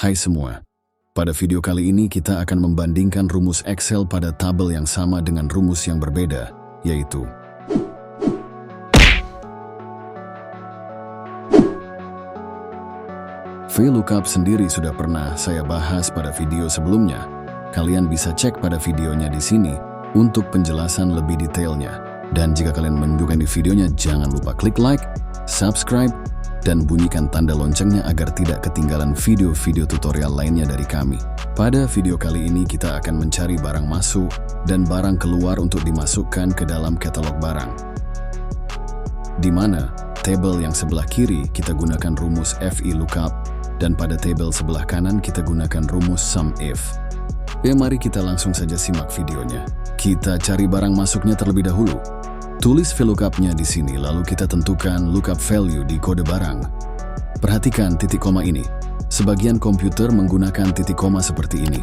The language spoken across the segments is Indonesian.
Hai semua, pada video kali ini kita akan membandingkan rumus Excel pada tabel yang sama dengan rumus yang berbeda, yaitu VLOOKUP sendiri sudah pernah saya bahas pada video sebelumnya. Kalian bisa cek pada videonya di sini untuk penjelasan lebih detailnya. Dan jika kalian menemukan di videonya, jangan lupa klik like, subscribe, dan bunyikan tanda loncengnya agar tidak ketinggalan video-video tutorial lainnya dari kami. Pada video kali ini kita akan mencari barang masuk dan barang keluar untuk dimasukkan ke dalam katalog barang. Di mana tabel yang sebelah kiri kita gunakan rumus VLOOKUP dan pada tabel sebelah kanan kita gunakan rumus SUMIF. Mari kita langsung saja simak videonya. Kita cari barang masuknya terlebih dahulu. Tulis VLOOKUP-nya di sini, lalu kita tentukan lookup value di kode barang. Perhatikan titik koma ini. Sebagian komputer menggunakan titik koma seperti ini.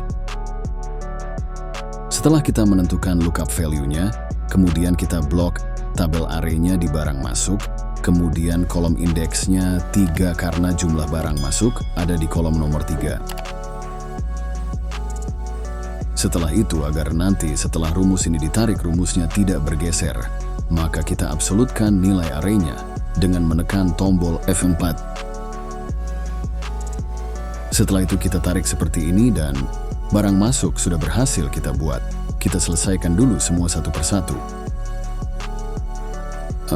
Setelah kita menentukan lookup value-nya, kemudian kita blok tabel array-nya di barang masuk, kemudian kolom indeksnya 3 karena jumlah barang masuk ada di kolom nomor 3. Setelah itu, agar nanti setelah rumus ini ditarik rumusnya tidak bergeser, maka kita absolutkan nilai array-nya dengan menekan tombol F4. Setelah itu kita tarik seperti ini dan barang masuk sudah berhasil kita buat. Kita selesaikan dulu semua satu persatu.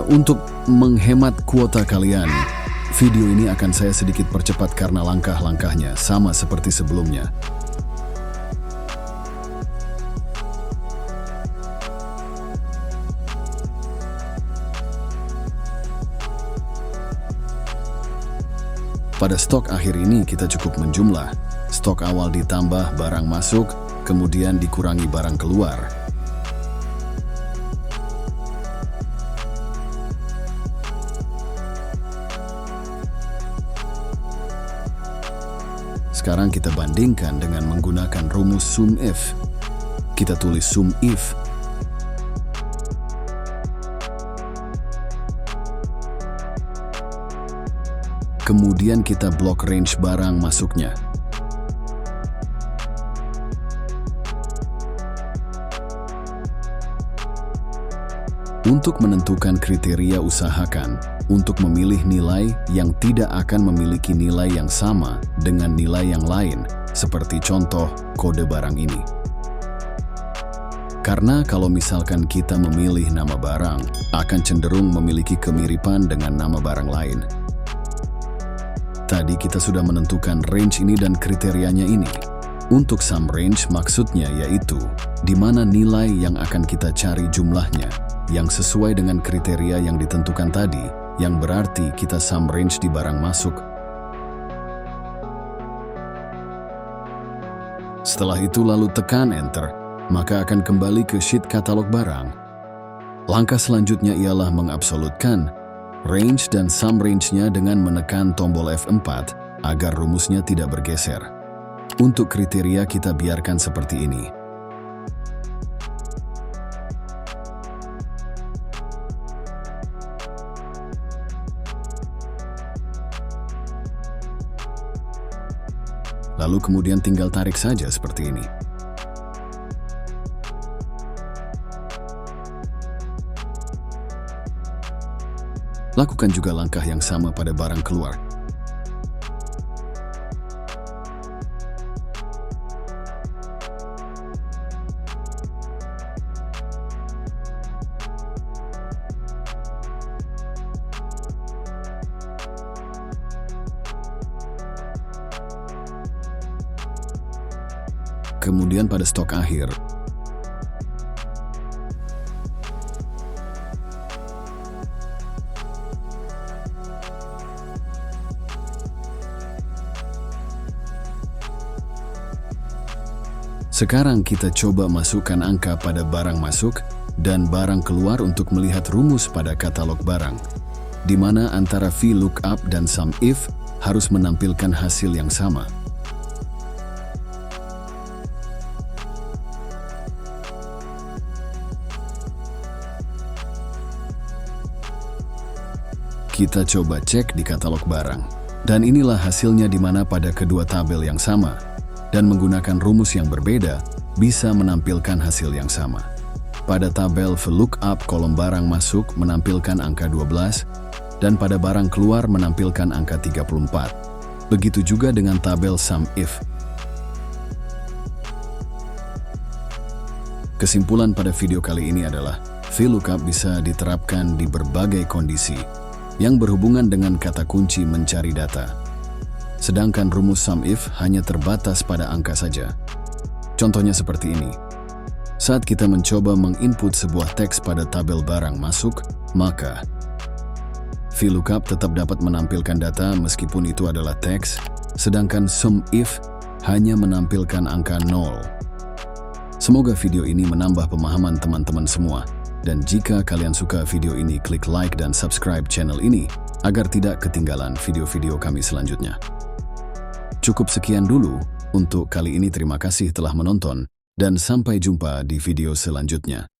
Untuk menghemat kuota kalian, video ini akan saya sedikit percepat karena langkah-langkahnya sama seperti sebelumnya. Pada stok akhir ini kita cukup menjumlah. Stok awal ditambah barang masuk, kemudian dikurangi barang keluar. Sekarang kita bandingkan dengan menggunakan rumus SUMIF. Kita tulis SUMIF. Kemudian kita blok range barang masuknya. Untuk menentukan kriteria, usahakan untuk memilih nilai yang tidak akan memiliki nilai yang sama dengan nilai yang lain, seperti contoh kode barang ini. Karena kalau misalkan kita memilih nama barang, akan cenderung memiliki kemiripan dengan nama barang lain. Tadi kita sudah menentukan range ini dan kriterianya ini. Untuk sum range maksudnya yaitu di mana nilai yang akan kita cari jumlahnya yang sesuai dengan kriteria yang ditentukan tadi, yang berarti kita sum range di barang masuk. Setelah itu lalu tekan enter, maka akan kembali ke sheet katalog barang. Langkah selanjutnya ialah mengabsolutkan range dan sum range-nya dengan menekan tombol F4 agar rumusnya tidak bergeser. Untuk kriteria kita biarkan seperti ini. Lalu kemudian tinggal tarik saja seperti ini. Lakukan juga langkah yang sama pada barang keluar. Kemudian pada stok akhir, sekarang kita coba masukkan angka pada barang masuk dan barang keluar untuk melihat rumus pada katalog barang, di mana antara VLOOKUP dan SUMIF harus menampilkan hasil yang sama. Kita coba cek di katalog barang. Dan inilah hasilnya di mana pada kedua tabel yang sama dan menggunakan rumus yang berbeda bisa menampilkan hasil yang sama. Pada tabel VLOOKUP kolom barang masuk menampilkan angka 12 dan pada barang keluar menampilkan angka 34. Begitu juga dengan tabel SUMIF. Kesimpulan pada video kali ini adalah VLOOKUP bisa diterapkan di berbagai kondisi yang berhubungan dengan kata kunci mencari data. Sedangkan rumus SUMIF hanya terbatas pada angka saja. Contohnya seperti ini. Saat kita mencoba menginput sebuah teks pada tabel barang masuk, maka VLOOKUP tetap dapat menampilkan data meskipun itu adalah teks, sedangkan SUMIF hanya menampilkan angka 0. Semoga video ini menambah pemahaman teman-teman semua. Dan jika kalian suka video ini, klik like dan subscribe channel ini agar tidak ketinggalan video-video kami selanjutnya. Cukup sekian dulu untuk kali ini. Terima kasih telah menonton dan sampai jumpa di video selanjutnya.